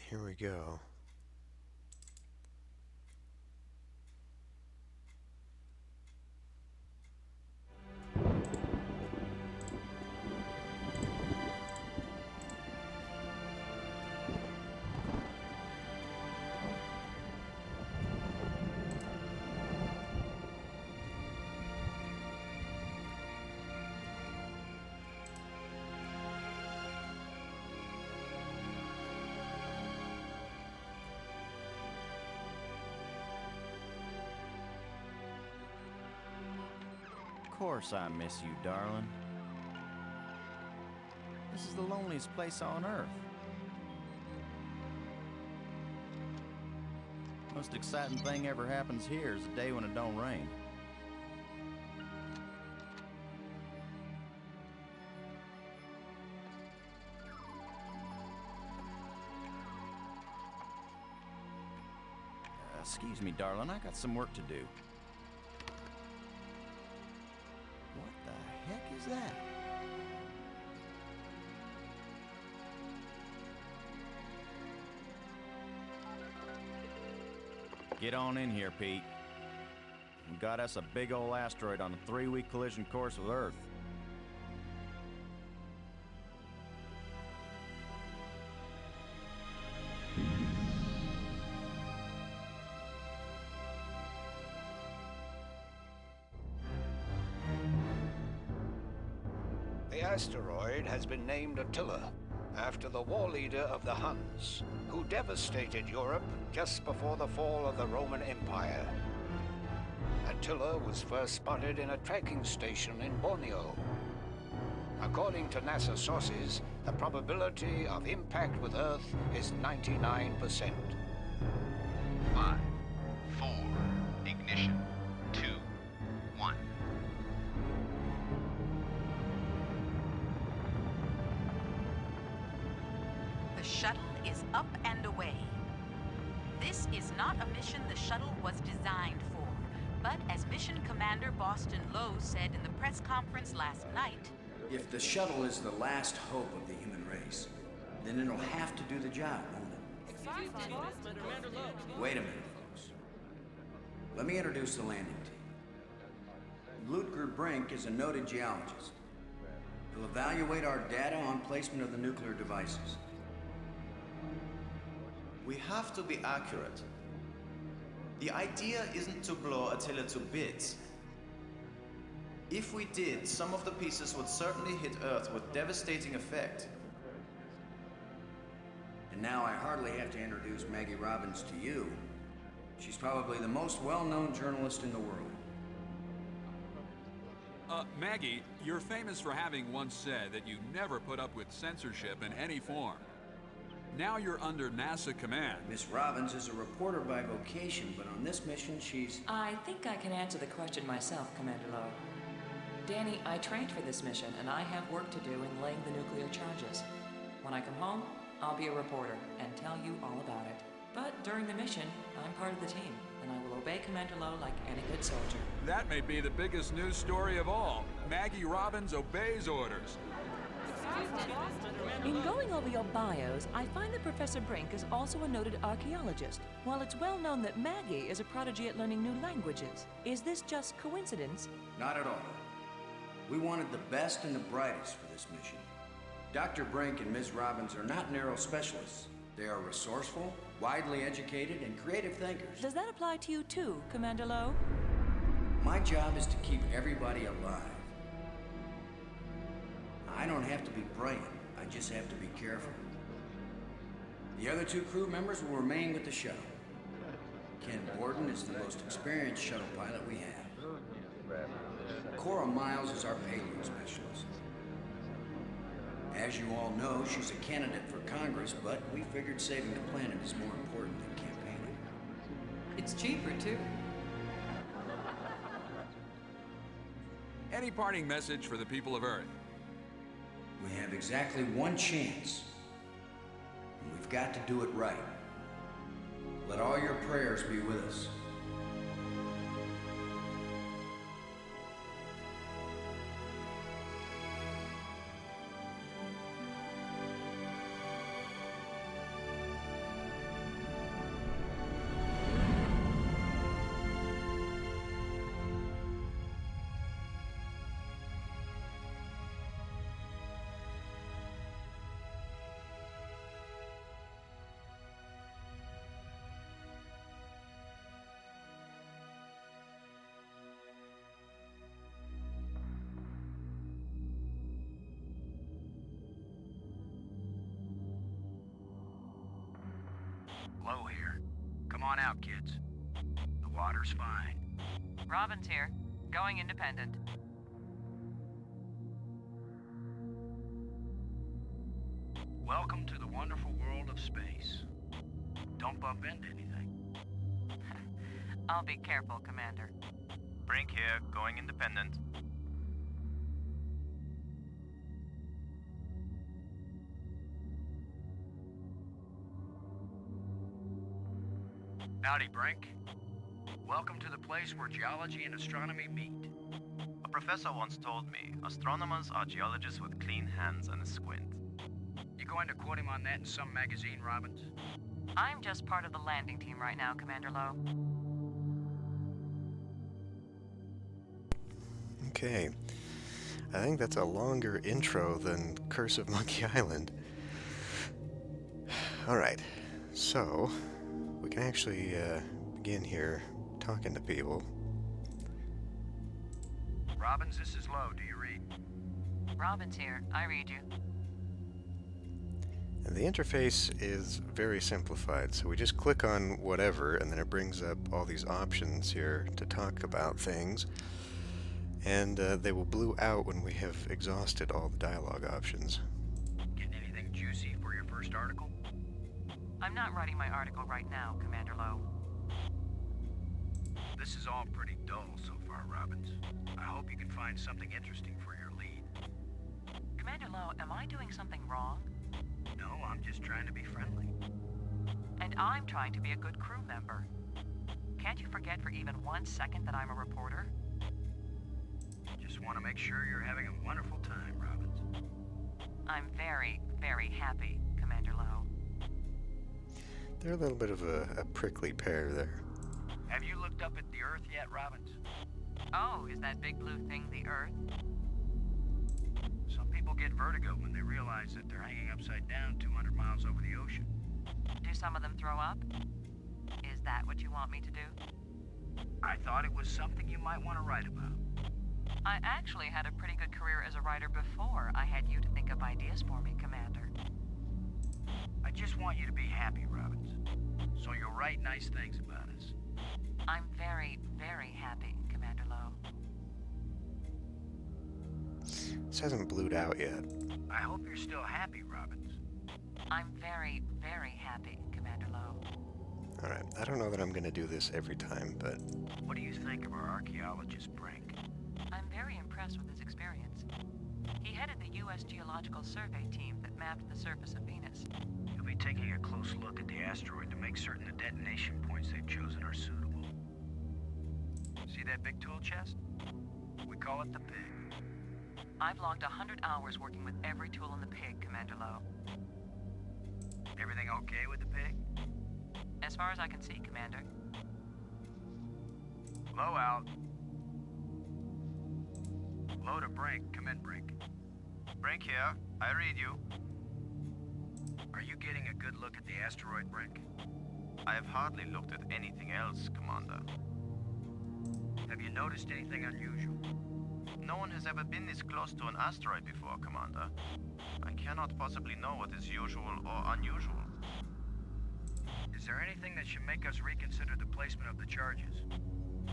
Here we go. Of course I miss you, darling. This is the loneliest place on Earth. Most exciting thing ever happens here is the day when it don't rain. Excuse me, darling, I got some work to do. What the heck is that? Get on in here, Pete. We got us a big old asteroid on a 3-week collision course with Earth. The asteroid has been named Attila, after the war leader of the Huns, who devastated Europe just before the fall of the Roman Empire. Attila was first spotted in a tracking station in Borneo. According to NASA sources, the probability of impact with Earth is 99%. 5, 4, ignition, 2, 1. The shuttle is up and away. This is not a mission the shuttle was designed for, but as Mission Commander Boston Lowe said in the press conference last night, if the shuttle is the last hope of the human race, then it'll have to do the job, won't it? Wait a minute, folks. Let me introduce the landing team. Ludger Brink is a noted geologist. He'll evaluate our data on placement of the nuclear devices. We have to be accurate. The idea isn't to blow Attila to bits. If we did, some of the pieces would certainly hit Earth with devastating effect. And now I hardly have to introduce Maggie Robbins to you. She's probably the most well-known journalist in the world. Maggie, you're famous for having once said that you never put up with censorship in any form. Now you're under NASA command. Miss Robbins is a reporter by vocation, but on this mission she's... I think I can answer the question myself, Commander Lowe. Danny, I trained for this mission, and I have work to do in laying the nuclear charges. When I come home, I'll be a reporter and tell you all about it. But during the mission, I'm part of the team, and I will obey Commander Lowe like any good soldier. That may be the biggest news story of all. Maggie Robbins obeys orders. In going over your bios, I find that Professor Brink is also a noted archaeologist, while it's well known that Maggie is a prodigy at learning new languages. Is this just coincidence? Not at all. We wanted the best and the brightest for this mission. Dr. Brink and Ms. Robbins are not narrow specialists. They are resourceful, widely educated, and creative thinkers. Does that apply to you too, Commander Lowe? My job is to keep everybody alive. I don't have to be brilliant, I just have to be careful. The other 2 crew members will remain with the shuttle. Ken Borden is the most experienced shuttle pilot we have. Cora Miles is our payload specialist. As you all know, she's a candidate for Congress, but we figured saving the planet is more important than campaigning. It's cheaper, too. Any parting message for the people of Earth? We have exactly 1 chance, and we've got to do it right. Let all your prayers be with us. Low here. Come on out, kids. The water's fine. Robin's here. Going independent. Welcome to the wonderful world of space. Don't bump into anything. I'll be careful, Commander. Brink here, going independent. Howdy, Brink. Welcome to the place where geology and astronomy meet. A professor once told me, astronomers are geologists with clean hands and a squint. You going to quote him on that in some magazine, Robbins? I'm just part of the landing team right now, Commander Lowe. Okay. I think that's a longer intro than Curse of Monkey Island. Alright, so we can actually begin here talking to people. Robbins, this is Lowe. Do you read? Robin's here. I read you. And the interface is very simplified, so we just click on whatever, and then it brings up all these options here to talk about things. And they will blue out when we have exhausted all the dialogue options. Getting anything juicy for your first article? I'm not writing my article right now, Commander Lowe. This is all pretty dull so far, Robbins. I hope you can find something interesting for your lead. Commander Lowe, am I doing something wrong? No, I'm just trying to be friendly. And I'm trying to be a good crew member. Can't you forget for even 1 second that I'm a reporter? Just want to make sure you're having a wonderful time, Robbins. I'm very, very happy, Commander Lowe. They're a little bit of a prickly pair there. Have you looked up at the Earth yet, Robbins? Oh, is that big blue thing the Earth? Some people get vertigo when they realize that they're hanging upside down 200 miles over the ocean. Do some of them throw up? Is that what you want me to do? I thought it was something you might want to write about. I actually had a pretty good career as a writer before I had you to think of ideas for me, Commander. I just want you to be happy, Robbins. So you'll write nice things about us. I'm very, very happy, Commander Lowe. This hasn't blued out yet. I hope you're still happy, Robbins. I'm very, very happy, Commander Lowe. Alright, I don't know that I'm going to do this every time, but... What do you think of our archaeologist, Brink? I'm very impressed with his experience. He headed the U.S. Geological Survey team that mapped the surface of Venus. He'll be taking a close look at the asteroid to make certain the detonation points they've chosen are suitable. See that big tool chest? We call it the pig. I've logged 100 hours working with every tool in the pig, Commander Lowe. Everything okay with the pig? As far as I can see, Commander. Low out. Low to Brink. Come in, Brink. Brink here, I read you. Are you getting a good look at the asteroid, Brink? I have hardly looked at anything else, Commander. Have you noticed anything unusual? No one has ever been this close to an asteroid before, Commander. I cannot possibly know what is usual or unusual. Is there anything that should make us reconsider the placement of the charges?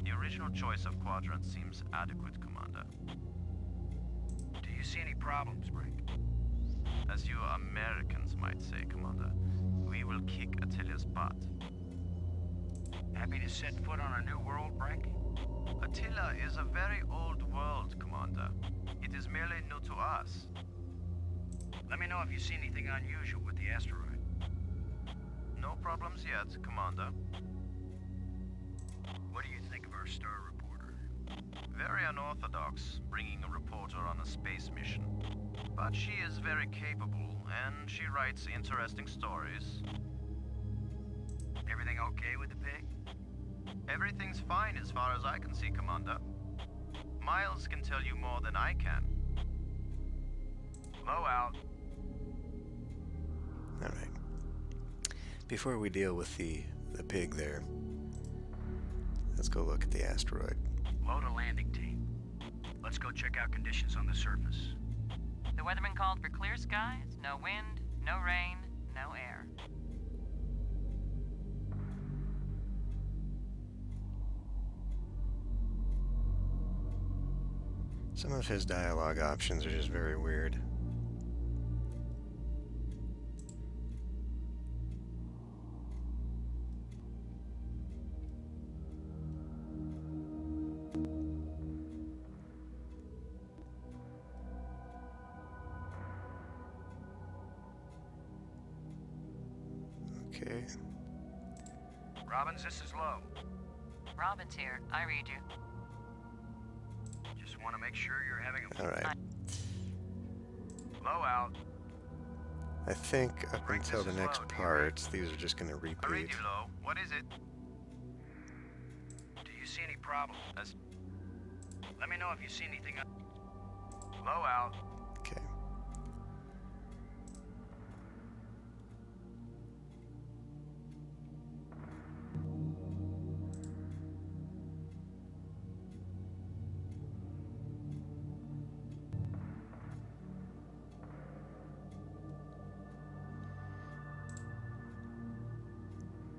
The original choice of quadrant seems adequate, Commander. Do you see any problems, Brink? As you Americans might say, Commander, we will kick Attila's butt. Happy to set foot on a new world, Brink? Attila is a very old world, Commander. It is merely new to us. Let me know if you see anything unusual with the asteroid. No problems yet, Commander. What do you think of our star reporter? Very unorthodox, bringing a reporter on a space mission. But she is very capable, and she writes interesting stories. Everything okay with the pig? Everything's fine as far as I can see, Commander. Miles can tell you more than I can. Low out. Alright. Before we deal with the pig there, let's go look at the asteroid. Low to landing team. Let's go check out conditions on the surface. The weatherman called for clear skies, no wind, no rain, no air. Some of his dialogue options are just very weird. Okay. Robbins, this is Lowe. Robin's here. I read you. Just want to make sure you're having a... Alright. Lowe out. I think up Frank, until this the is next Lowe. Do you parts, these are just going to I read repeat. you, Lowe. What is it? Do you see any problems? As- Let me know if you see anything. Lowe out. Okay.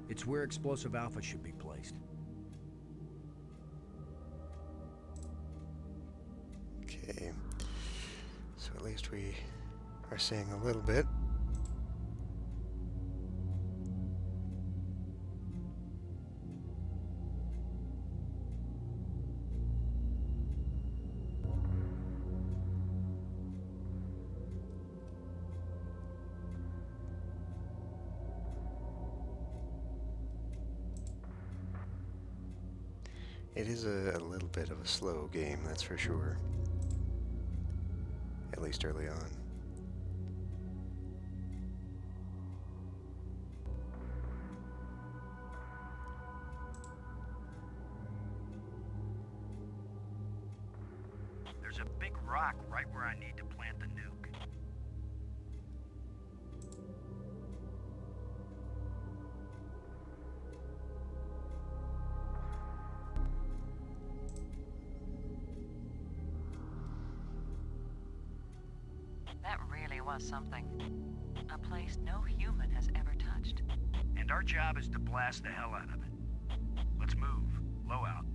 It's where explosive alpha should be placed. Okay. So at least we are seeing a little bit. It is a little bit of a slow game, that's for sure. At least early on. There's a big rock right where I need to plant the nuke. That really was something. A place no human has ever touched. And our job is to blast the hell out of it. Let's move. Low out.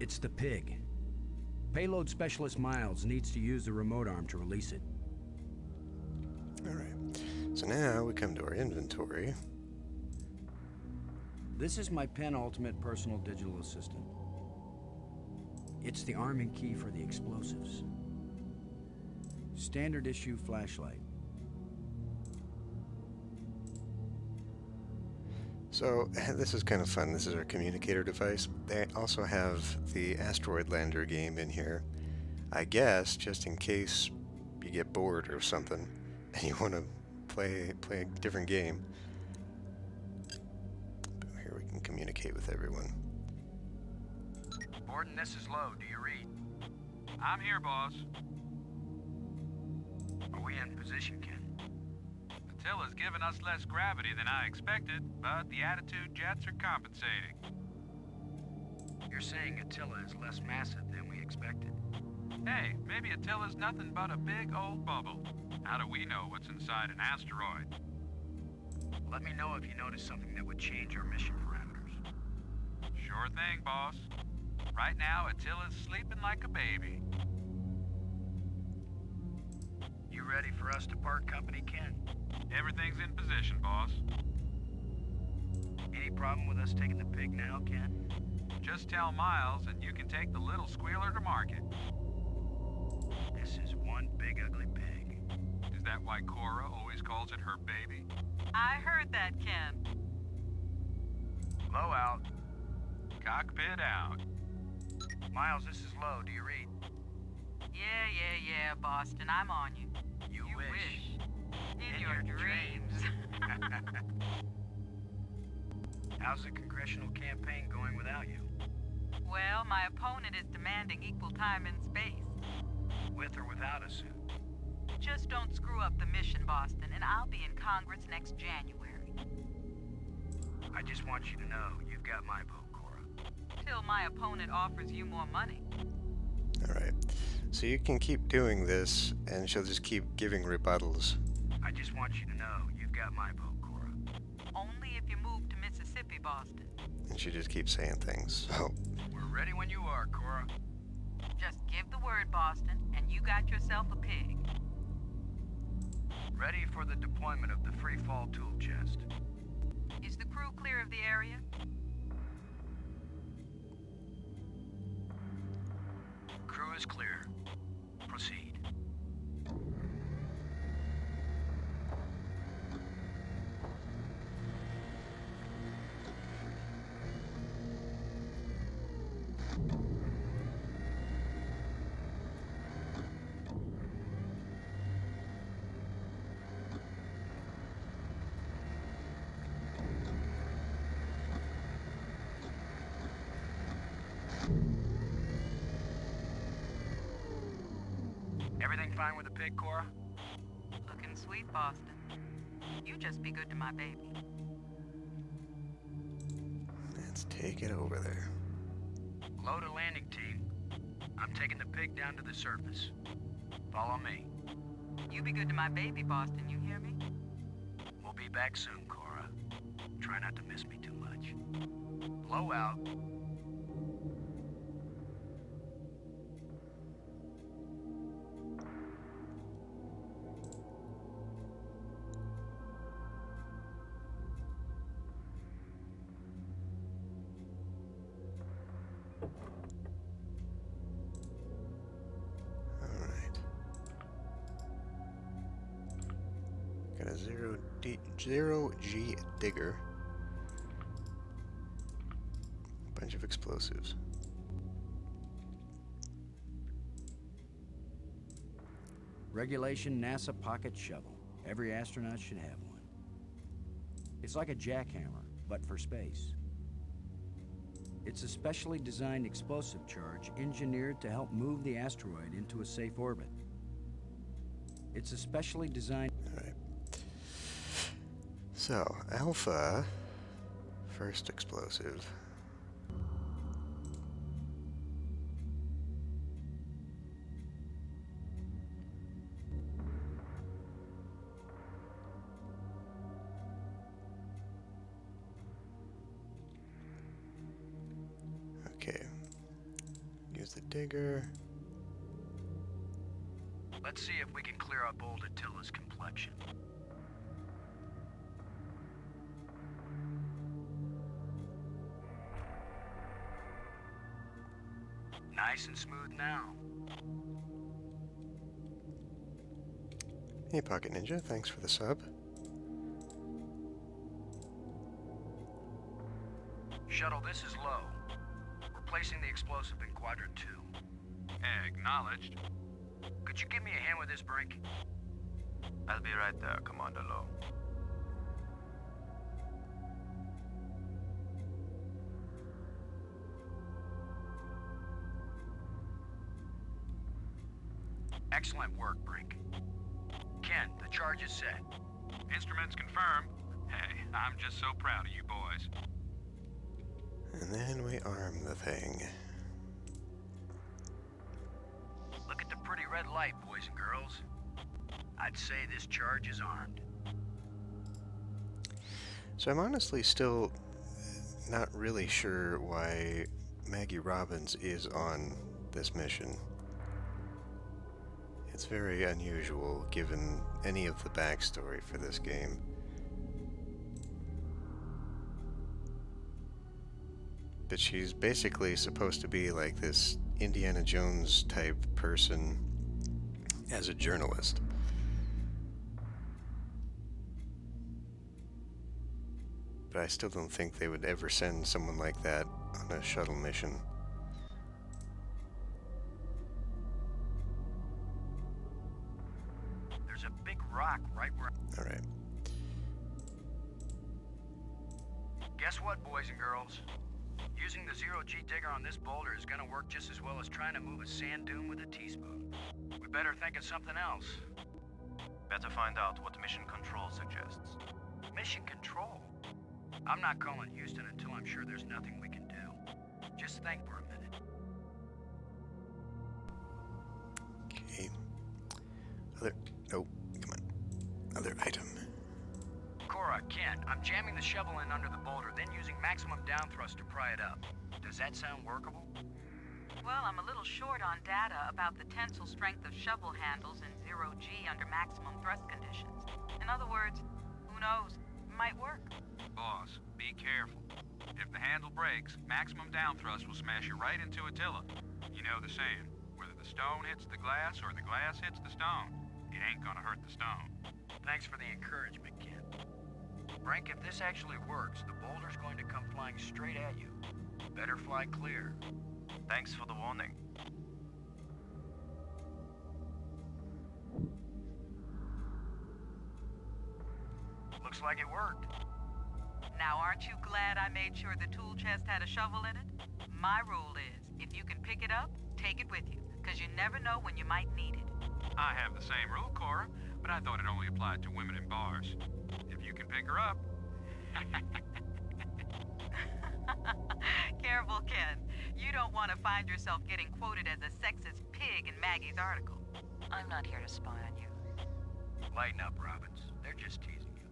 It's the pig. Payload Specialist Miles needs to use the remote arm to release it. Alright. So now we come to our inventory. This is my penultimate personal digital assistant. It's the arming key for the explosives. Standard issue flashlight. So this is kind of fun. This is our communicator device. They also have the asteroid lander game in here. I guess just in case you get bored or something and you want to play a different game. But here we can communicate with everyone. Borden, this is Lowe. Do you read? I'm here, boss. Are we in position, Ken? Attila's given us less gravity than I expected, but the attitude jets are compensating. You're saying Attila is less massive than we expected. Hey, maybe Attila's nothing but a big old bubble. How do we know what's inside an asteroid? Let me know if you notice something that would change our mission parameters. Sure thing, boss. Right now, Attila's sleeping like a baby. You ready for us to part company, Ken? Everything's in position, boss. Any problem with us taking the pig now, Ken? Just tell Miles and you can take the little squealer to market. This is one big ugly pig. Is that why Cora always calls it her baby? I heard that, Ken. Low out. Cockpit out. Miles, this is Lowe. Do you read? Yeah, Boston. I'm on you. You wish. In your dreams. How's the congressional campaign going without you? Well, my opponent is demanding equal time in space. With or without a suit? Just don't screw up the mission, Boston, and I'll be in Congress next January. I just want you to know you've got my vote, Cora. Until my opponent offers you more money. Alright. So you can keep doing this, and she'll just keep giving rebuttals. I just want you to know you've got my vote, Cora. Only if you move to Mississippi, Boston. And she just keeps saying things. So, We're ready when you are, Cora. Just give the word, Boston, and you got yourself a pig. Ready for the deployment of the free fall tool chest. Is the crew clear of the area? Crew is clear. Proceed. Everything fine with the pig, Cora? Looking sweet, Boston. You just be good to my baby. let's take it over there. Load a landing team. I'm taking the pig down to the surface. Follow me. You be good to my baby, Boston, you hear me? We'll be back soon, Cora. Try not to miss me too much. Blow out. Got a zero G digger. Bunch of explosives. Regulation NASA pocket shovel. Every astronaut should have one. It's like a jackhammer, but for space. It's a specially designed explosive charge engineered to help move the asteroid into a safe orbit. It's a specially designed... Alright. So, Alpha, first explosive. Okay. Use the digger. Let's see if we can clear up old Attila's complexion. Nice and smooth now. Hey, Pocket Ninja, thanks for the sub. Shuttle, this is low. We're placing the explosive in quadrant 2. Acknowledged. Could you give me a hand with this, Brink? I'll be right there, Commander Lowe. Excellent work, Brink. Ken, the charge is set. Instruments confirmed. Hey, I'm just so proud of you boys. And then we arm the thing. Look at the pretty red light, boys and girls. I'd say this charge is armed. So I'm honestly still not really sure why Maggie Robbins is on this mission. It's very unusual given any of the backstory for this game. But she's basically supposed to be like this Indiana Jones type person as a journalist. But I still don't think they would ever send someone like that on a shuttle mission. There's a big rock right where... Alright. Guess what, boys and girls? Using the zero-G digger on this boulder is gonna work just as well as trying to move a sand dune with a teaspoon. We better think of something else. Better find out what mission control suggests. Mission control? I'm not calling Houston until I'm sure there's nothing we can do. Just think for a minute. Okay. Other... Oh, come on. Other item. Cora, Ken, I'm jamming the shovel in under the boulder, then using maximum down thrust to pry it up. Does that sound workable? Well, I'm a little short on data about the tensile strength of shovel handles in 0G under maximum thrust conditions. In other words, who knows? It might work. Boss, be careful. If the handle breaks, maximum down thrust will smash you right into Attila. You know the saying, whether the stone hits the glass or the glass hits the stone, it ain't gonna hurt the stone. Thanks for the encouragement, Ken. Frank, if this actually works, the boulder's going to come flying straight at you. Better fly clear. Thanks for the warning. Looks like it worked. Now, aren't you glad I made sure the tool chest had a shovel in it? My rule is, if you can pick it up, take it with you, because you never know when you might need it. I have the same rule, Cora, but I thought it only applied to women in bars. If you can pick her up... Careful, Ken. You don't want to find yourself getting quoted as a sexist pig in Maggie's article. I'm not here to spy on you. Lighten up, Robbins. They're just teasing you.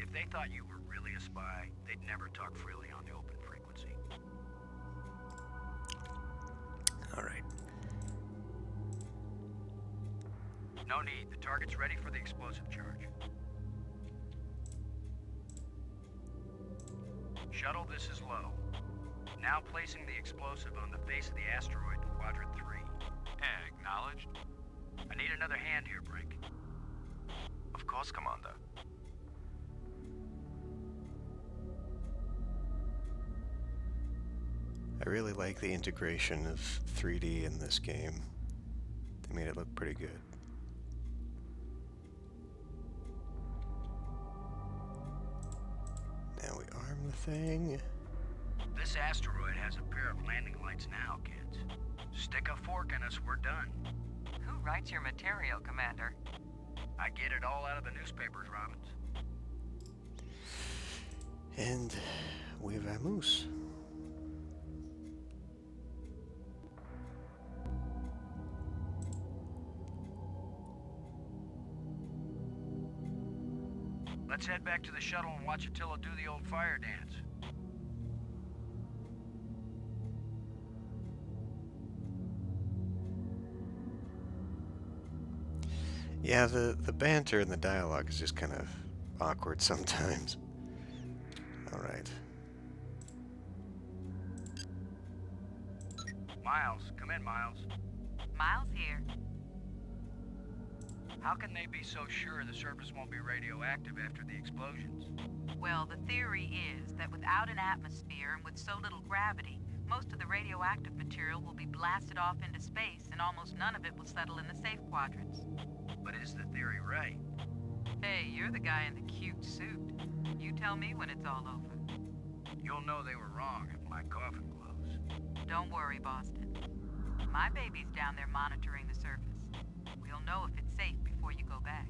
If they thought you were really a spy, they'd never talk freely on the open frequency. All right. No need. The target's ready for the explosive charge. Shuttle, this is low. Now placing the explosive on the face of the asteroid in Quadrant 3. Acknowledged. I need another hand here, Brink. Of course, Commander. I really like the integration of 3D in this game. They made it look pretty good. Now we arm the thing. This asteroid has a pair of landing lights now, kids. Stick a fork in us, we're done. Who writes your material, Commander? I get it all out of the newspapers, Robbins. And we vamoose. Let's head back to the shuttle and watch Attila do the old fire dance. Yeah, the banter and the dialogue is just kind of awkward sometimes. All right. Miles, come in, Miles. Miles here. How can they be so sure the surface won't be radioactive after the explosions? Well, the theory is that without an atmosphere and with so little gravity, most of the radioactive material will be blasted off into space and almost none of it will settle in the safe quadrants. But is the theory right? Hey, you're the guy in the cute suit. You tell me when it's all over. You'll know they were wrong if my coffin glows. Don't worry, Boston. My baby's down there monitoring the surface. We'll know if it's safe before you go back.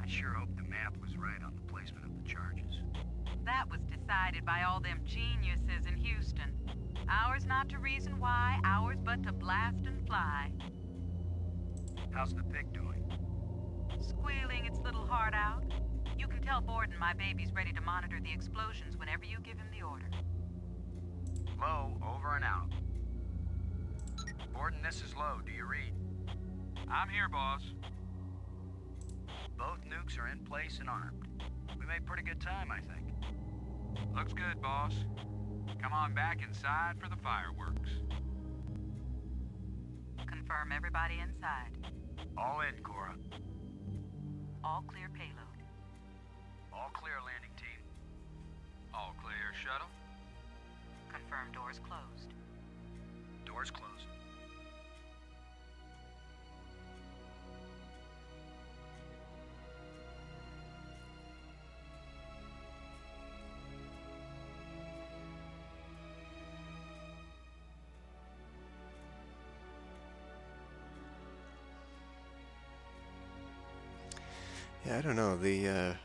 I sure hope the map was right on the placement of the charges. That was decided by all them geniuses in Houston. Ours not to reason why, ours but to blast and fly. How's the pig doing? Squealing its little heart out. You can tell Borden my baby's ready to monitor the explosions whenever you give him the order. Low, over and out. Borden, this is Low. Do you read? I'm here, boss. Both nukes are in place and armed. We made pretty good time, I think. Looks good, boss. Come on back inside for the fireworks. Confirm everybody inside. All in, Cora. All clear payload. All clear, landing team. All clear, shuttle. Confirm doors closed. Doors closed. Yeah, I don't know. The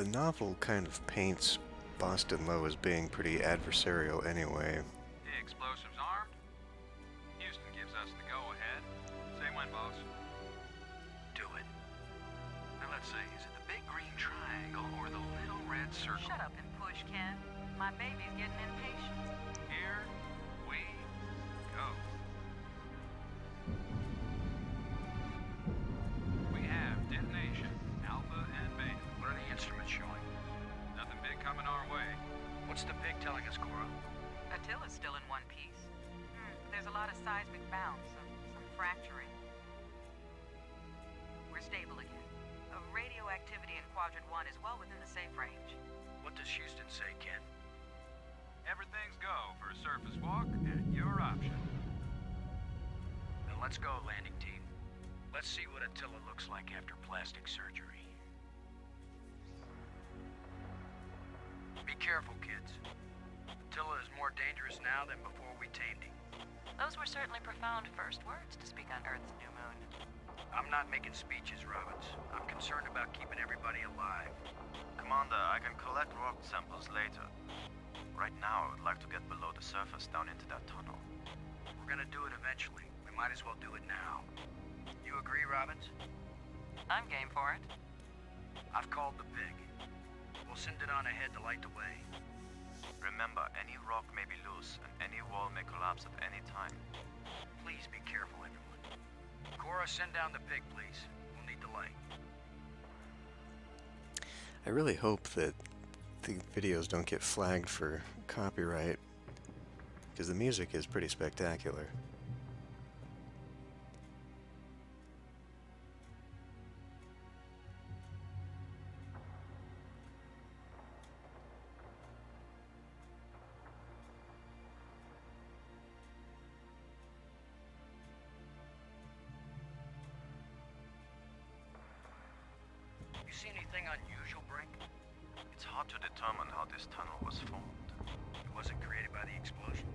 novel kind of paints Boston Low is being pretty adversarial anyway. The explosives armed? Houston gives us the go-ahead. Say when, boss. Do it. Now let's see, is it the big green triangle or the little red circle? Shut up and push, Ken. My baby's getting impatient. Here we go. We have detonation, alpha and beta. What are the instruments showing? Nothing big coming our way. What's the pig telling us, Cora? Attila's still in one piece. There's a lot of seismic bounce, some fracturing. We're stable again. Radioactivity in Quadrant 1 is well within the safe range. What does Houston say, Ken? Everything's go for a surface walk at your option. Then let's go, landing team. Let's see what Attila looks like after plastic surgery. Be careful, kids. Attila is more dangerous now than before we tamed him. Those were certainly profound first words to speak on Earth's new moon. I'm not making speeches, Robbins. I'm concerned about keeping everybody alive. Commander, I can collect rock samples later. Right now, I would like to get below the surface down into that tunnel. We're gonna do it eventually. We might as well do it now. You agree, Robbins? I'm game for it. I've called the pig. We'll send it on ahead to light the way. Remember, any rock may be loose, and any wall may collapse at any time. Please be careful, everyone. Cora, send down the pig, please. We'll need the light. I really hope that the videos don't get flagged for copyright, because the music is pretty spectacular. You see anything unusual, Brink? It's hard to determine how this tunnel was formed. It wasn't created by the explosion.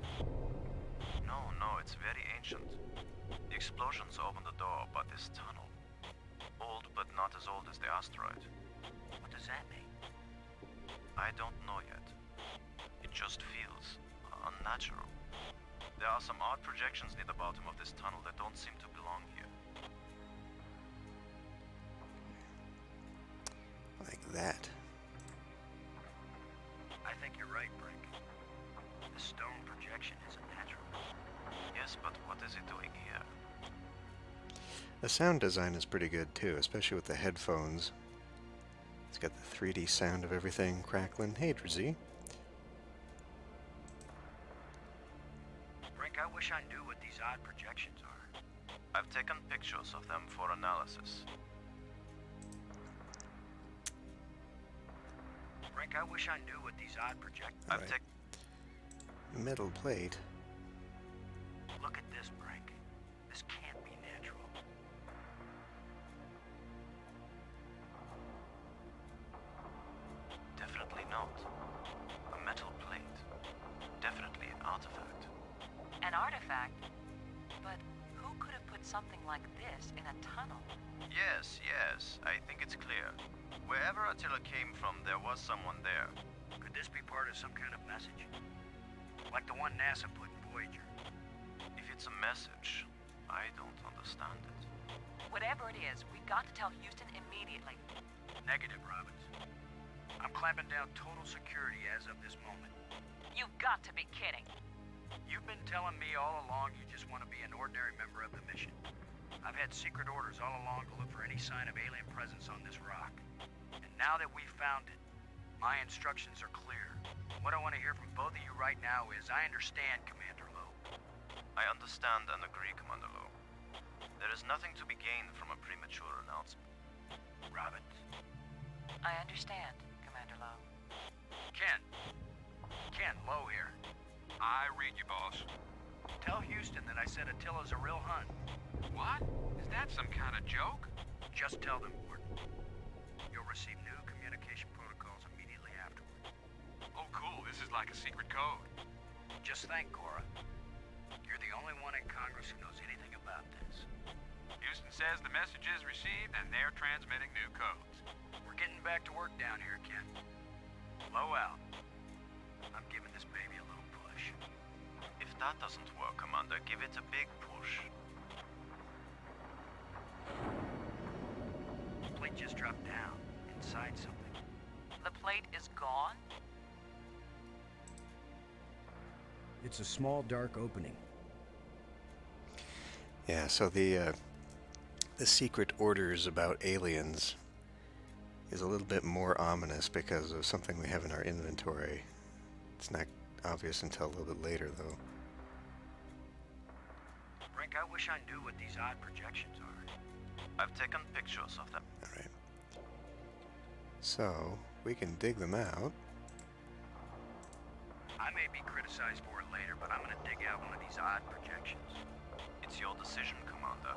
No, it's very ancient. The explosions opened the door, but this tunnel... Old, but not as old as the asteroid. What does that mean? I don't know yet. It just feels unnatural. There are some odd projections near the bottom of this tunnel that don't seem to belong here. Like that. I think you're right, Brink. The stone projection isn't natural. Yes, but what is it doing here? The sound design is pretty good too, especially with the headphones. It's got the 3D sound of everything crackling. Hey, Drizzy. Brink, I wish I knew what these odd projections are. I've taken pictures of them for analysis. Brink, I wish I knew what these odd projections I've Right. taken... Metal plate. Look at this, Brink. This can't be natural. Definitely not. A metal plate. Definitely an artifact. An artifact? But who could have put something like this in a tunnel? Yes, I think it's clear. Wherever Attila came from, there was someone there. Could this be part of some kind of message? Like the one NASA put in Voyager. If it's a message, I don't understand it. Whatever it is, we've got to tell Houston immediately. Negative, Robbins. I'm clamping down total security as of this moment. You've got to be kidding. You've been telling me all along you just want to be an ordinary member of the mission. I've had secret orders all along to look for any sign of alien presence on this rock. And now that we've found it, my instructions are clear. What I want to hear from both of you right now is, I understand, Commander Lowe. I understand and agree, Commander Lowe. There is nothing to be gained from a premature announcement. Robbins. I understand, Commander Lowe. Ken, Lowe here. I read you, boss. Tell Houston that I said Attila's a real Hun. What? Is that some kind of joke? Just tell them, Gordon. You'll receive new communication protocols immediately afterward. Oh, cool. This is like a secret code. Just think, Cora. You're the only one in Congress who knows anything about this. Houston says the message is received and they're transmitting new codes. We're getting back to work down here, Ken. Low out. I'm giving this baby a little push. If that doesn't work, Commander, give it a big push. The plate just dropped down, inside something. The plate is gone? It's a small, dark opening. Yeah, so the secret orders about aliens is a little bit more ominous because of something we have in our inventory. It's not obvious until a little bit later, though. Brink, I wish I knew what these odd projections are. I've taken pictures of them. All right. So, we can dig them out. I may be criticized for it later, but I'm gonna dig out one of these odd projections. It's your decision, Commander.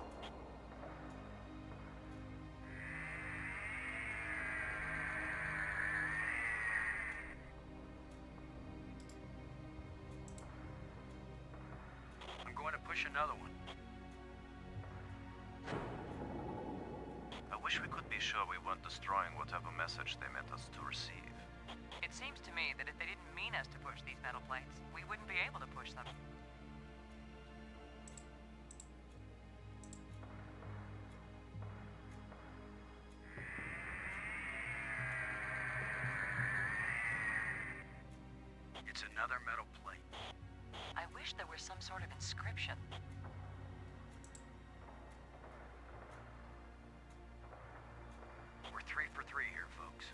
I'm going to push another one. I wish we could be sure we weren't destroying whatever message they meant us to receive. It seems to me that if they didn't mean us to push these metal plates, we wouldn't be able to push them. It's another metal plate. I wish there was some sort of inscription. We're 3 for 3 here, folks.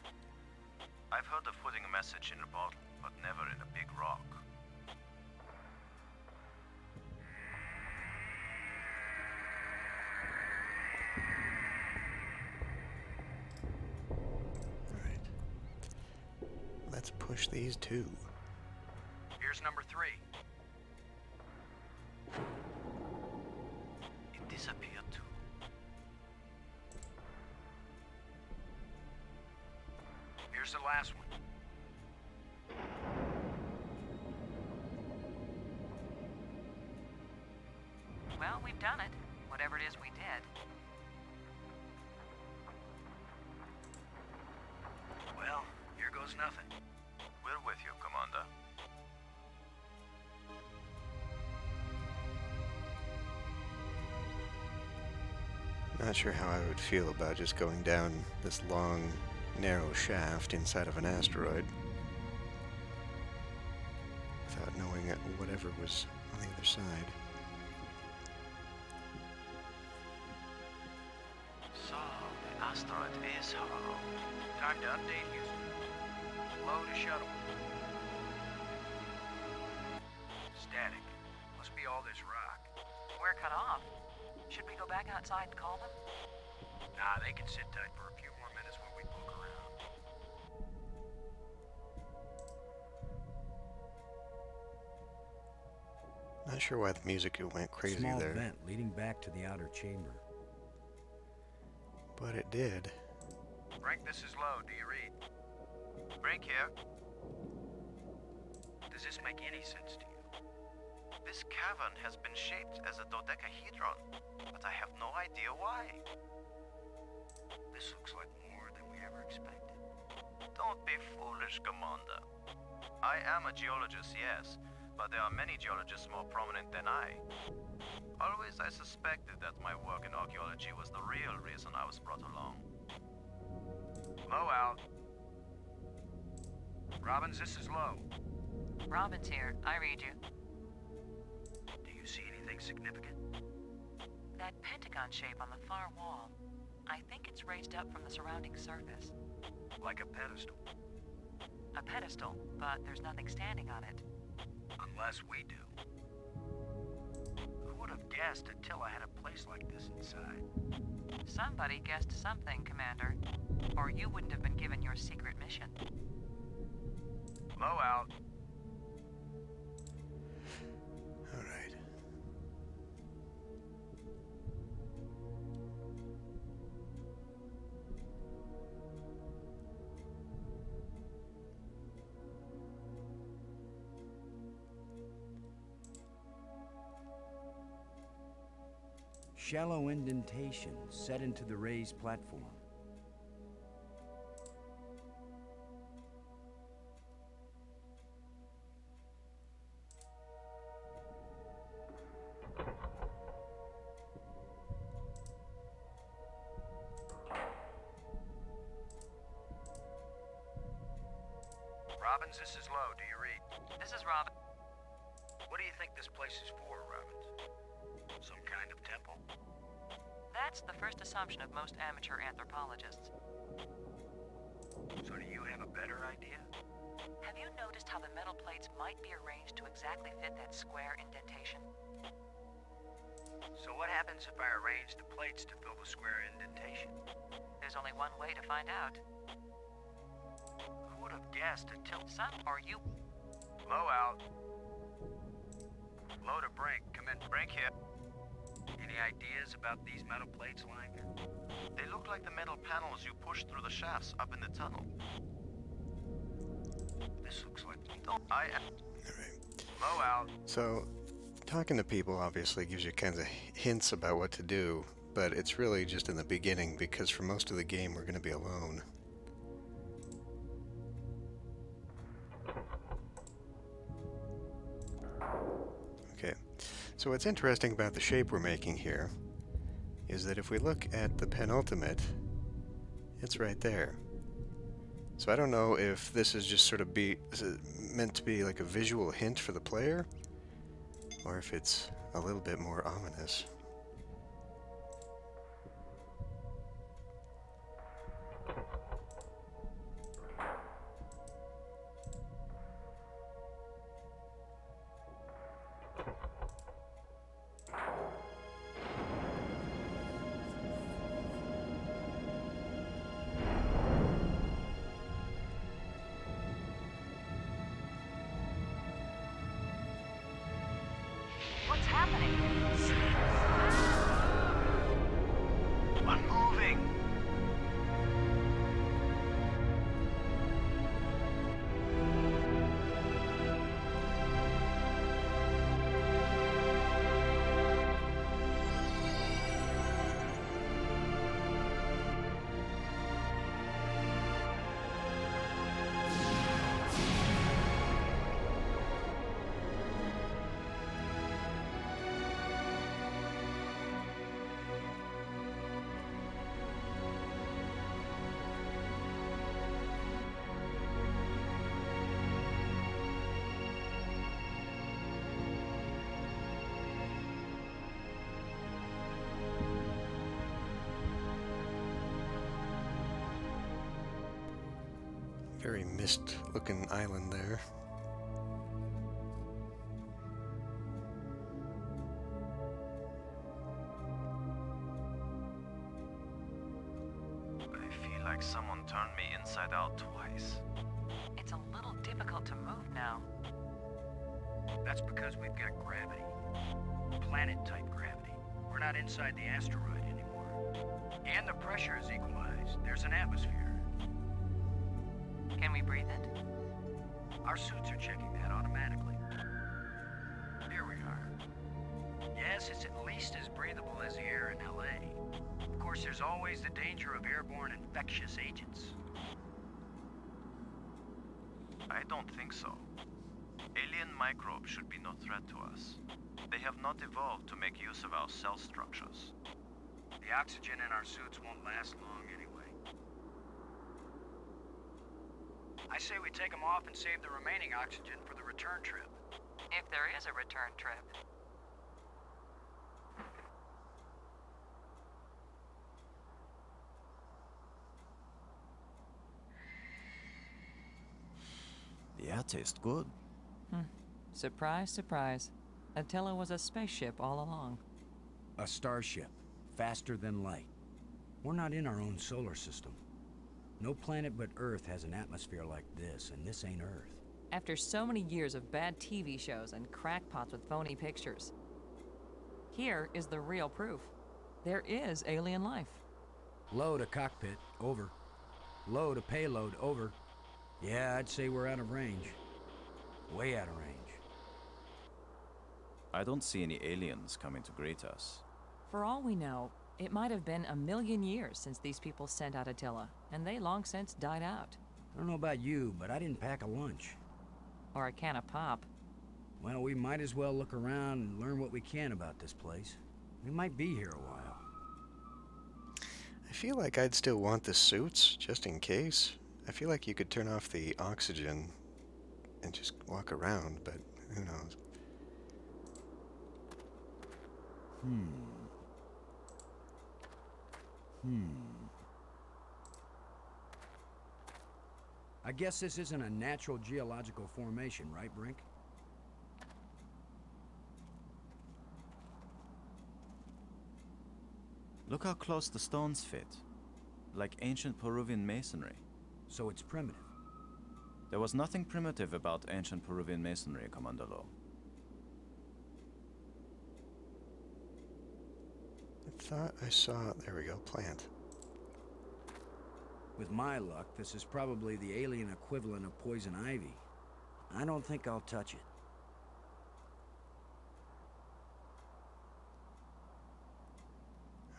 I've heard of putting a message in a bottle, but never in a big rock. All right. Let's push these two. Here's number 3. It disappeared too. Here's the last one. Well, we've done it. Whatever it is we did. Well, here goes nothing. We're with you, Commander. Not sure how I would feel about just going down this long, narrow shaft inside of an asteroid without knowing whatever was on the other side. So, the asteroid is hollow. Time to update Houston. Low to shuttle. Static. Must be all this rock. We're cut off. Should we go back outside and call them? Nah, they can sit tight for a few more minutes while we poke around. Not sure why the music went crazy Small there, vent leading back to the outer chamber. but it did. Frank, this is Low. Do you read? Brink here. Does this make any sense to you? This cavern has been shaped as a dodecahedron, but I have no idea why. This looks like more than we ever expected. Don't be foolish, Commander. I am a geologist, yes, but there are many geologists more prominent than I. Always I suspected that my work in archaeology was the real reason I was brought along. Low out. Robbins, this is Low. Robin's here. I read you. Do you see anything significant? That pentagon shape on the far wall. I think it's raised up from the surrounding surface. Like a pedestal. A pedestal, but there's nothing standing on it. Unless we do. Who would have guessed Attila had a place like this inside? Somebody guessed something, Commander. Or you wouldn't have been given your secret mission. Low out. All right. Shallow indentations set into the raised platform. Robbins, this is Lowe. Do you read? This is Robin. What do you think this place is for, Robbins? Some kind of temple? That's the first assumption of most amateur anthropologists. So do you have a better idea? Have you noticed how the metal plates might be arranged to exactly fit that square indentation? So what happens if I arrange the plates to fill the square indentation? There's only one way to find out. Who would have guessed a tilt? Son, or you? Low out. Low to Brink. Come in. Brink here. Any ideas about these metal plates lying here? They look like the metal panels you push through the shafts up in the tunnel. This looks like... I am... Alright. Low out. So, talking to people obviously gives you kinds of hints about what to do, but it's really just in the beginning because for most of the game we're going to be alone. Okay, so what's interesting about the shape we're making here is that if we look at the penultimate, it's right there. So I don't know if this is just sort of meant to be like a visual hint for the player, or if it's a little bit more ominous. What's happening? Unmoving! Very mist-looking island there. I feel like someone turned me inside out twice. It's a little difficult to move now. That's because we've got gravity. Planet-type gravity. We're not inside the asteroid anymore. And the pressure is equalized. There's an atmosphere. Can we breathe it? Our suits are checking that automatically. Here we are. Yes, it's at least as breathable as the air in LA. Of course, there's always the danger of airborne infectious agents. I don't think so. Alien microbes should be no threat to us. They have not evolved to make use of our cell structures. The oxygen in our suits won't last long anyway. I say we take them off and save the remaining oxygen for the return trip. If there is a return trip. The air tastes good. Surprise, surprise. Attila was a spaceship all along. A starship, faster than light. We're not in our own solar system. No planet but Earth has an atmosphere like this, and this ain't Earth. After so many years of bad TV shows and crackpots with phony pictures, here is the real proof. There is alien life. Low to cockpit, over. Low to payload, over. Yeah, I'd say we're out of range. Way out of range. I don't see any aliens coming to greet us. For all we know, it might have been 1,000,000 years since these people sent out Attila, and they long since died out. I don't know about you, but I didn't pack a lunch. Or a can of pop. Well, we might as well look around and learn what we can about this place. We might be here a while. I feel like I'd still want the suits, just in case. I feel like you could turn off the oxygen and just walk around, but who knows? I guess this isn't a natural geological formation, right, Brink? Look how close the stones fit. Like ancient Peruvian masonry. So it's primitive. There was nothing primitive about ancient Peruvian masonry, Commander Lowe. I thought I saw... There we go, plant. With my luck, this is probably the alien equivalent of poison ivy. I don't think I'll touch it.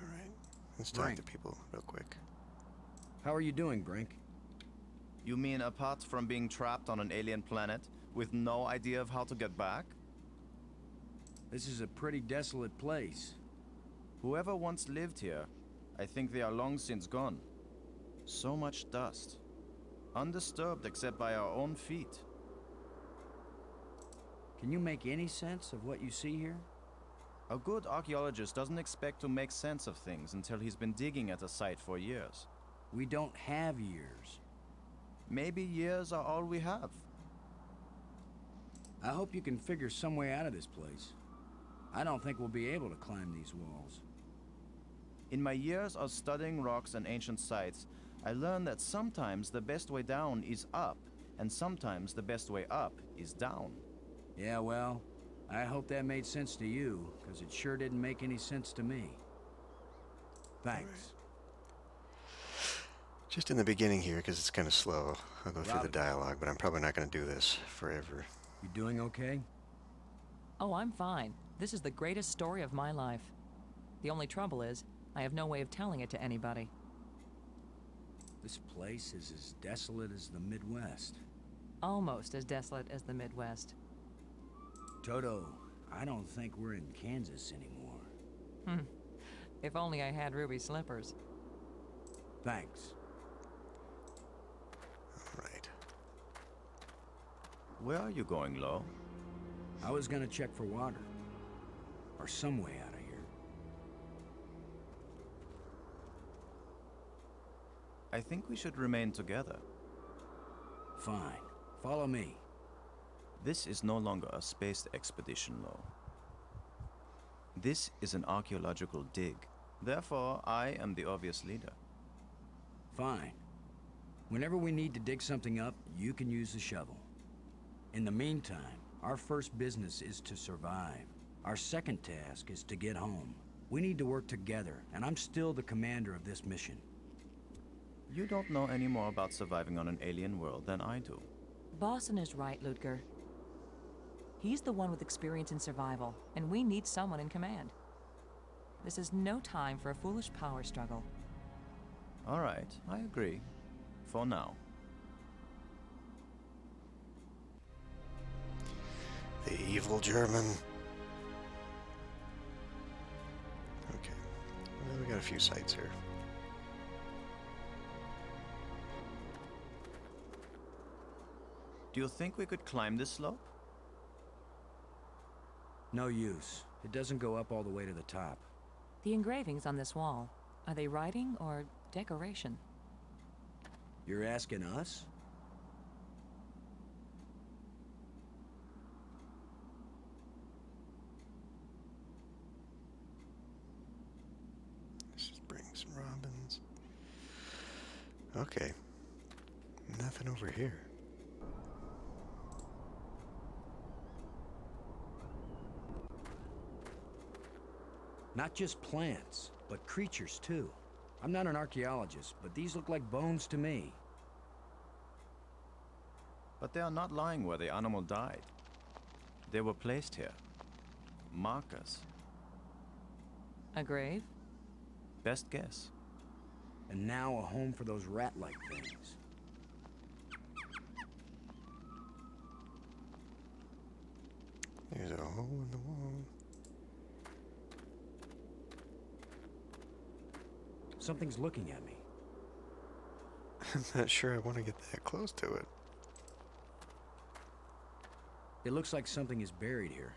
Alright, let's talk Brink. to people real quick. How are you doing, Brink? You mean apart from being trapped on an alien planet with no idea of how to get back? This is a pretty desolate place. Whoever once lived here, I think they are long since gone. So much dust. Undisturbed except by our own feet. Can you make any sense of what you see here? A good archaeologist doesn't expect to make sense of things until he's been digging at a site for years. We don't have years. Maybe years are all we have. I hope you can figure some way out of this place. I don't think we'll be able to climb these walls. In my years of studying rocks and ancient sites, I learned that sometimes the best way down is up, and sometimes the best way up is down. Yeah, well, I hope that made sense to you, because it sure didn't make any sense to me. Thanks. Just in the beginning here, because it's kind of slow, I'll go through the Robin. dialogue, but I'm probably not going to do this forever. You doing okay? Oh, I'm fine. This is the greatest story of my life. The only trouble is, I have no way of telling it to anybody. This place is as desolate as the Midwest. Almost as desolate as the Midwest. Toto, I don't think we're in Kansas anymore. If only I had ruby slippers. Thanks. Right. Where are you going, Lo? I was gonna check for water. Or some way out of here. I think we should remain together. Fine. Follow me. This is no longer a space expedition, Lo. This is an archaeological dig. Therefore, I am the obvious leader. Fine. Whenever we need to dig something up, you can use the shovel. In the meantime, our first business is to survive. Our second task is to get home. We need to work together, and I'm still the commander of this mission. You don't know any more about surviving on an alien world than I do. Boston is right, Ludger. He's the one with experience in survival, and we need someone in command. This is no time for a foolish power struggle. All right, I agree. For now. The evil German. Okay. Well, we got a few sites here. Do you think we could climb this slope? No use. It doesn't go up all the way to the top. The engravings on this wall, are they writing or decoration? You're asking us? Let's just bring some robins. Okay. Nothing over here. Not just plants, but creatures too. I'm not an archaeologist, but these look like bones to me. But they are not lying where the animal died. They were placed here. Markers. A grave? Best guess. And now a home for those rat-like things. There's a hole in the wall. Something's looking at me. I'm not sure I want to get that close to it. It looks like something is buried here.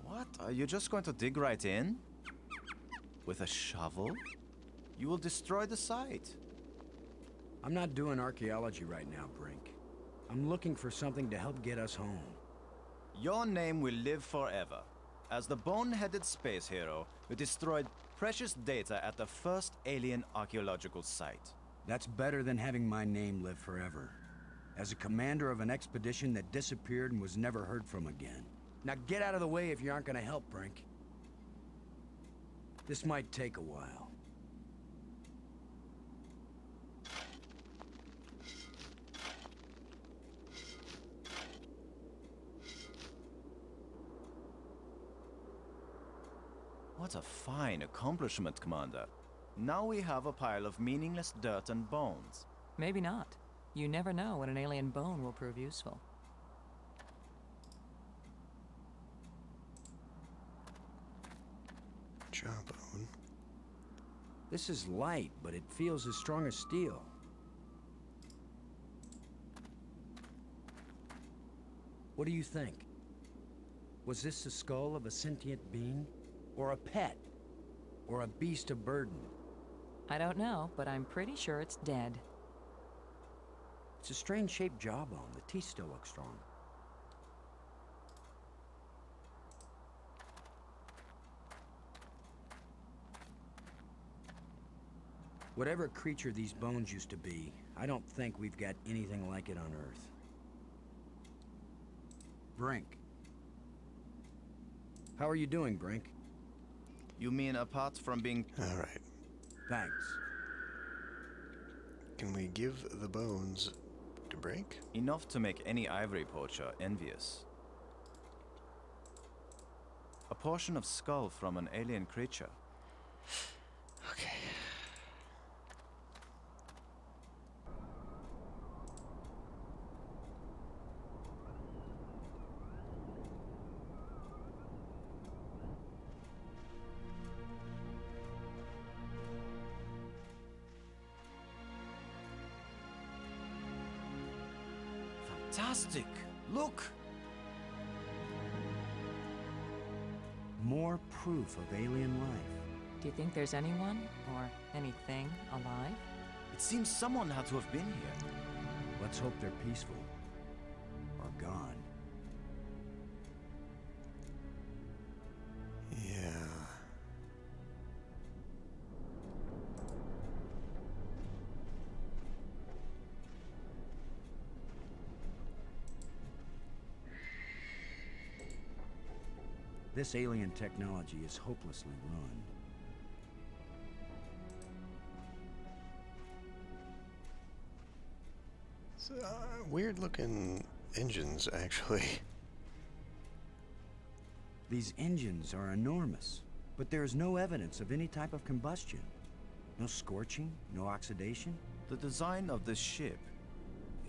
What? Are you just going to dig right in? With a shovel? You will destroy the site. I'm not doing archaeology right now, Brink. I'm looking for something to help get us home. Your name will live forever. As the bone-headed space hero who destroyed precious data at the first alien archaeological site. That's better than having my name live forever. As a commander of an expedition that disappeared and was never heard from again. Now get out of the way if you aren't gonna help, Brink. This might take a while. What a fine accomplishment, Commander. Now we have a pile of meaningless dirt and bones. Maybe not. You never know when an alien bone will prove useful. Jawbone. This is light, but it feels as strong as steel. What do you think? Was this the skull of a sentient being? Or a pet? Or a beast of burden? I don't know, but I'm pretty sure it's dead. It's a strange-shaped jawbone. The teeth still look strong. Whatever creature these bones used to be, I don't think we've got anything like it on Earth. Brink. How are you doing, Brink? You mean apart from being... All right. Thanks. Can we give the bones to Brink? enough to make any ivory poacher envious? A portion of skull from an alien creature. Okay. Fantastic! Look! More proof of alien life. Do you think there's anyone or anything alive? It seems someone had to have been here. Let's hope they're peaceful. Or gone. Yeah. This alien technology is hopelessly ruined. It's, weird looking engines, actually. These engines are enormous, but there is no evidence of any type of combustion. No scorching, no oxidation. The design of this ship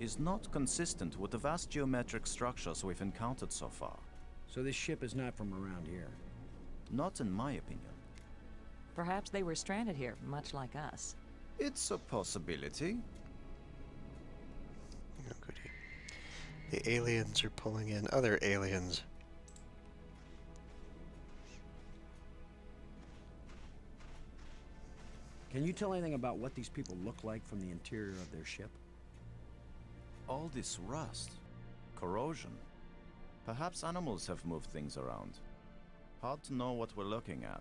is not consistent with the vast geometric structures we've encountered so far. So this ship is not from around here. Not in my opinion. Perhaps they were stranded here, much like us. It's a possibility. Oh, goody. The aliens are pulling in other aliens. Can you tell anything about what these people look like from the interior of their ship? All this rust, corrosion. Perhaps animals have moved things around. Hard to know what we're looking at.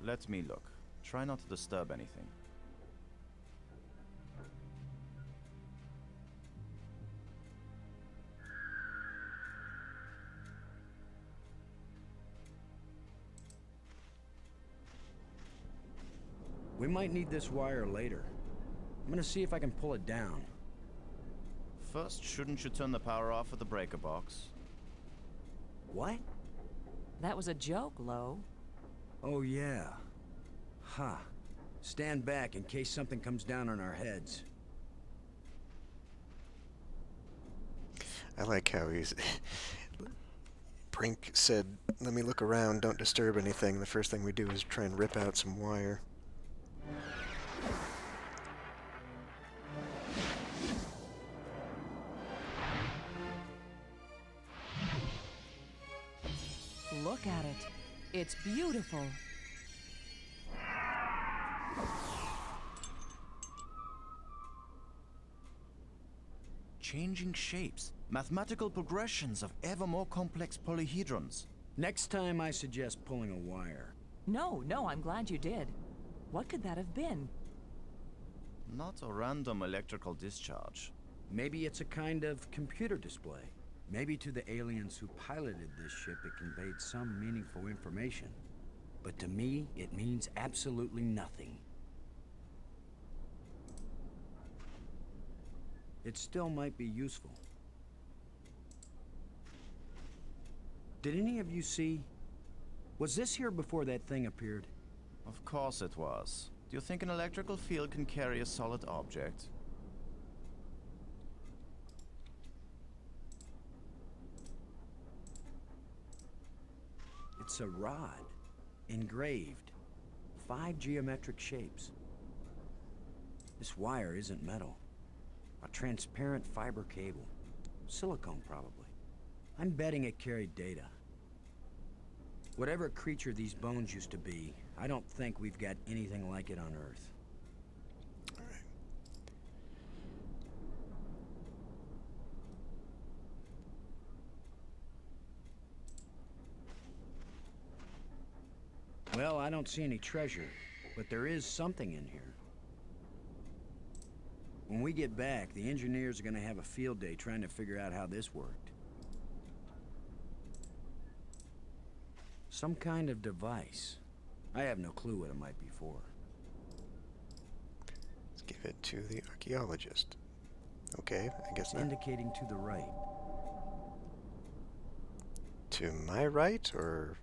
Let me look. Try not to disturb anything. We might need this wire later. I'm gonna see if I can pull it down. First, shouldn't you turn the power off at the breaker box? What? That was a joke, Lo. Oh, yeah. Ha. Stand back in case something comes down on our heads. I like how he's... Brink said, let me look around, don't disturb anything. The first thing we do is try and rip out some wire. Look at it. It's beautiful. Changing shapes, mathematical progressions of ever more complex polyhedrons. Next time I suggest pulling a wire. No, I'm glad you did. What could that have been? Not a random electrical discharge. Maybe it's a kind of computer display. Maybe to the aliens who piloted this ship it conveyed some meaningful information. But to me, it means absolutely nothing. It still might be useful. Did any of you see? Was this here before that thing appeared? Of course it was. Do you think an electrical field can carry a solid object? It's a rod, engraved, 5 geometric shapes. This wire isn't metal. A transparent fiber cable. Silicone, probably. I'm betting it carried data. Whatever creature these bones used to be, I don't think we've got anything like it on Earth. Well, I don't see any treasure, but there is something in here. When we get back, the engineers are gonna have a field day trying to figure out how this worked. Some kind of device. I have no clue what it might be for. Let's give it to the archaeologist. Okay, I guess It's not. indicating to the right. To my right, or...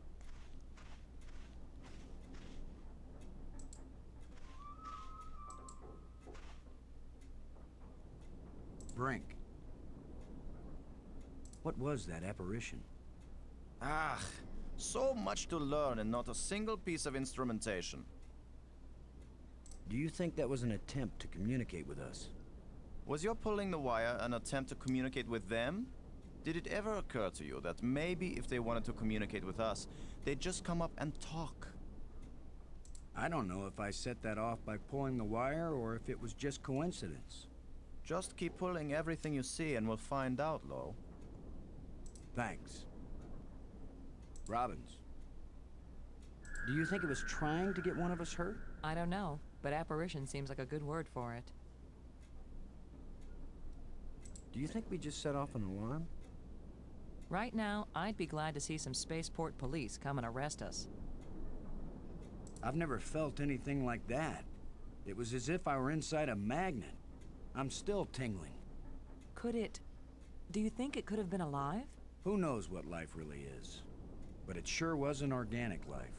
Brink. What was that apparition? Ah, so much to learn and not a single piece of instrumentation. Do you think that was an attempt to communicate with us? Was your pulling the wire an attempt to communicate with them? Did it ever occur to you that maybe if they wanted to communicate with us, they'd just come up and talk? I don't know if I set that off by pulling the wire or if it was just coincidence. Just keep pulling everything you see and we'll find out, Lo. Thanks. Robbins. Do you think it was trying to get one of us hurt? I don't know, but apparition seems like a good word for it. Do you think we just set off an alarm? Right now, I'd be glad to see some spaceport police come and arrest us. I've never felt anything like that. It was as if I were inside a magnet. I'm still tingling. Could it... Do you think it could have been alive? Who knows what life really is? But it sure was an organic life.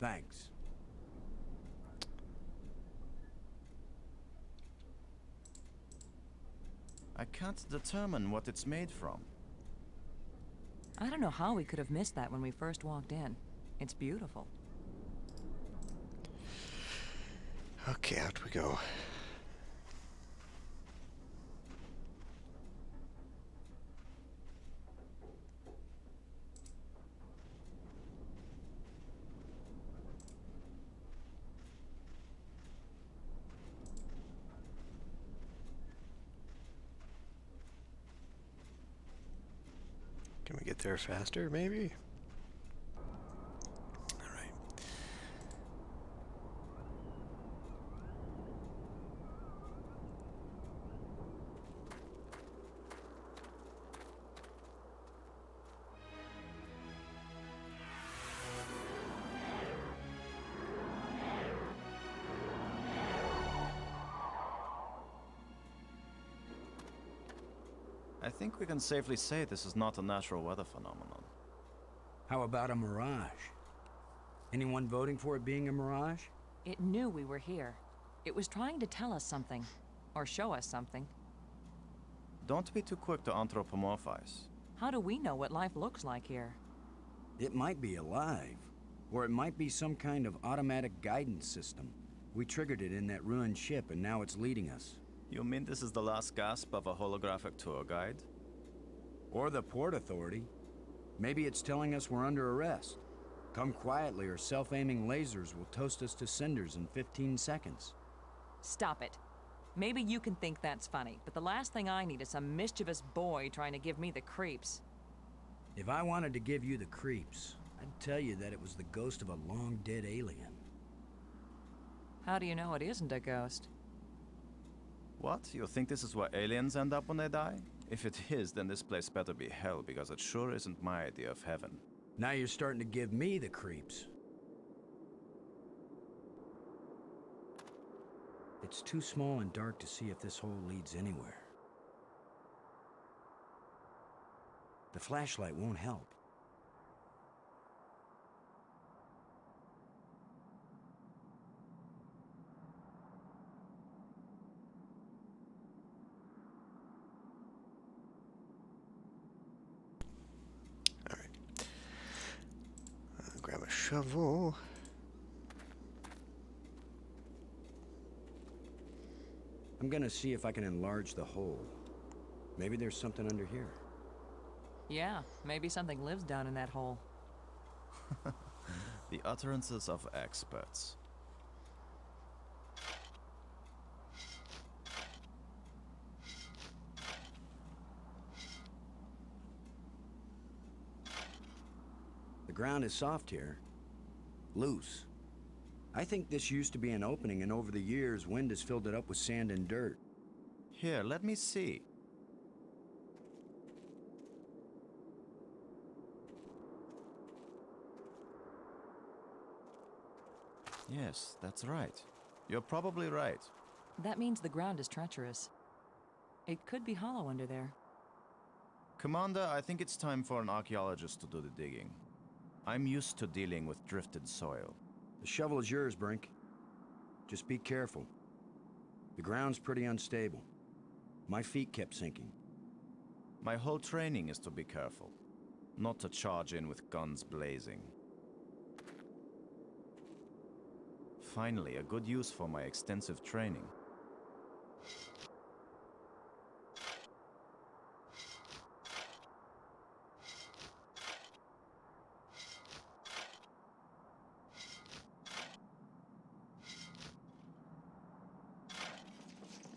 Thanks. I can't determine what it's made from. I don't know how we could have missed that when we first walked in. It's beautiful. Okay, out we go. Can we get there faster, maybe? I think we can safely say this is not a natural weather phenomenon. How about a mirage? Anyone voting for it being a mirage? It knew we were here. It was trying to tell us something. Or show us something. Don't be too quick to anthropomorphize. How do we know what life looks like here? It might be alive, or it might be some kind of automatic guidance system. We triggered it in that ruined ship, and now it's leading us. You mean this is the last gasp of a holographic tour guide? Or the Port Authority. Maybe it's telling us we're under arrest. Come quietly, or self-aiming lasers will toast us to cinders in 15 seconds. Stop it. Maybe you can think that's funny, but the last thing I need is some mischievous boy trying to give me the creeps. If I wanted to give you the creeps, I'd tell you that it was the ghost of a long-dead alien. How do you know it isn't a ghost? What? You think this is where aliens end up when they die? If it is, then this place better be hell, because it sure isn't my idea of heaven. Now you're starting to give me the creeps. It's too small and dark to see if this hole leads anywhere. The flashlight won't help. Grab a shovel. I'm gonna see if I can enlarge the hole. Maybe there's something under here. Yeah, maybe something lives down in that hole. The utterances of experts. The ground is soft here. Loose. I think this used to be an opening, and over the years, wind has filled it up with sand and dirt. Here, let me see. Yes, that's right. You're probably right. That means the ground is treacherous. It could be hollow under there. Commander, I think it's time for an archaeologist to do the digging. I'm used to dealing with drifted soil. The shovel is yours, Brink. Just be careful. The ground's pretty unstable. My feet kept sinking. My whole training is to be careful, not to charge in with guns blazing. Finally, a good use for my extensive training.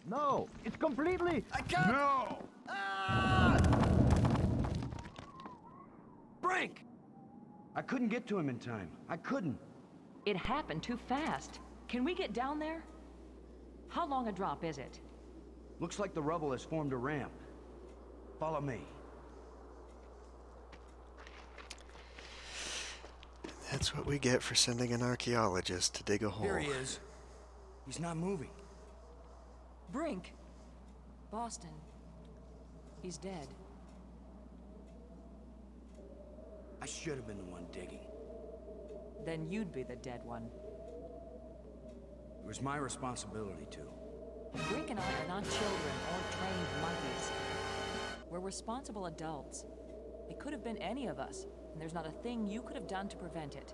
No! It's completely... I can't... No! Brink! I couldn't get to him in time. I couldn't. It happened too fast. Can we get down there? How long a drop is it? Looks like the rubble has formed a ramp. Follow me. That's what we get for sending an archaeologist to dig a hole. There he is. He's not moving. Brink! Boston. He's dead. I should have been the one digging. Then you'd be the dead one. It was my responsibility to. Brink and I are not children or trained monkeys. We're responsible adults. It could have been any of us, and there's not a thing you could have done to prevent it.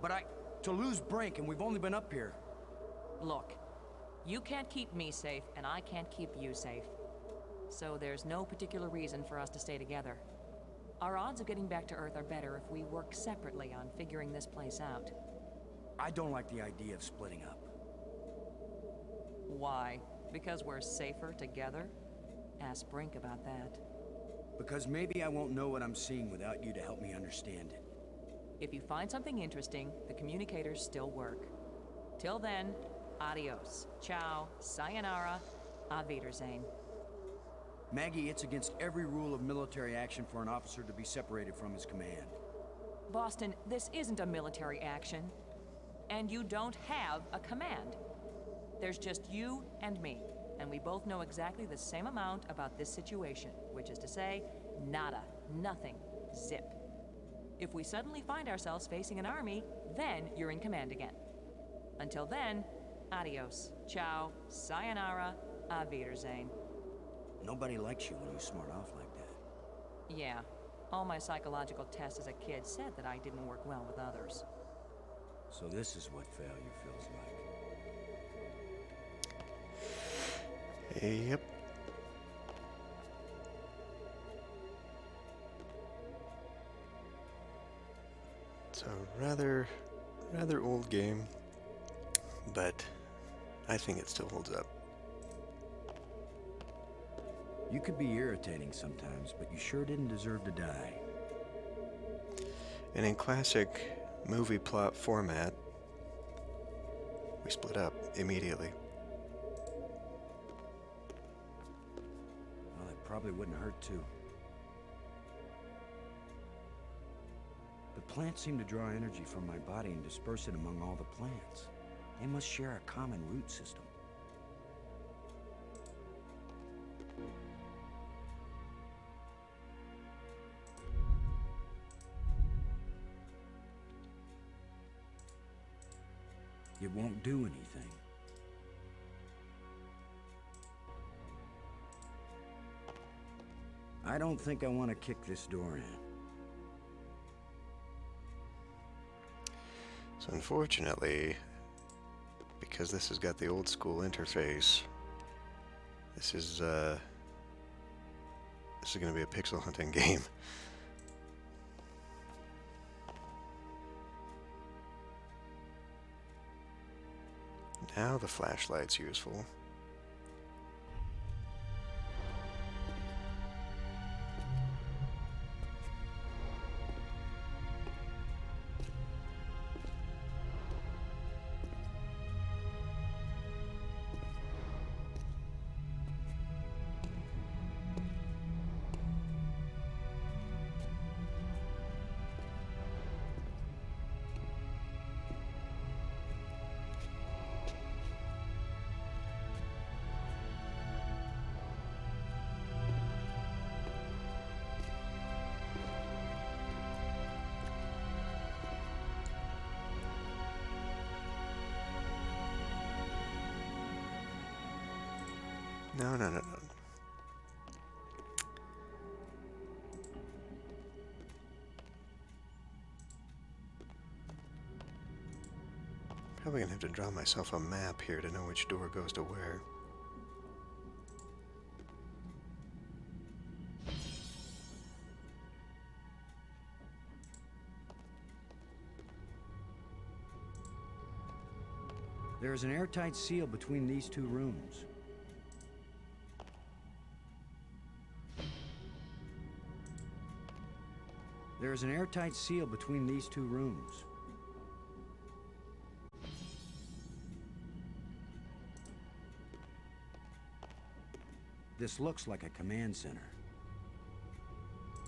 But to lose Brink, and we've only been up here. Look, you can't keep me safe, and I can't keep you safe. So there's no particular reason for us to stay together. Our odds of getting back to Earth are better if we work separately on figuring this place out. I don't like the idea of splitting up. Why? Because we're safer together? Ask Brink about that. Because maybe I won't know what I'm seeing without you to help me understand it. If you find something interesting, the communicators still work. Till then, adios, ciao, sayonara, auf Wiedersehen. Maggie, it's against every rule of military action for an officer to be separated from his command. Boston, this isn't a military action. And you don't have a command. There's just you and me, and we both know exactly the same amount about this situation, which is to say, nada, nothing, zip. If we suddenly find ourselves facing an army, then you're in command again. Until then, adios, ciao, sayonara, auf Wiedersehen. Nobody likes you when you smart off like that. Yeah. All my psychological tests as a kid said that I didn't work well with others. So this is what failure feels like. Yep. It's a rather old game, but I think it still holds up. You could be irritating sometimes, but you sure didn't deserve to die. And in classic movie plot format, we split up immediately. Well, it probably wouldn't hurt too. The plants seem to draw energy from my body and disperse it among all the plants. They must share a common root system. It won't do anything. I don't think I want to kick this door in. So unfortunately, because this has got the old school interface, this is going to be a pixel hunting game. Now the flashlight's useful. No. Probably gonna have to draw myself a map here to know which door goes to where. There is an airtight seal between these two rooms. There is an airtight seal between these two rooms. This looks like a command center.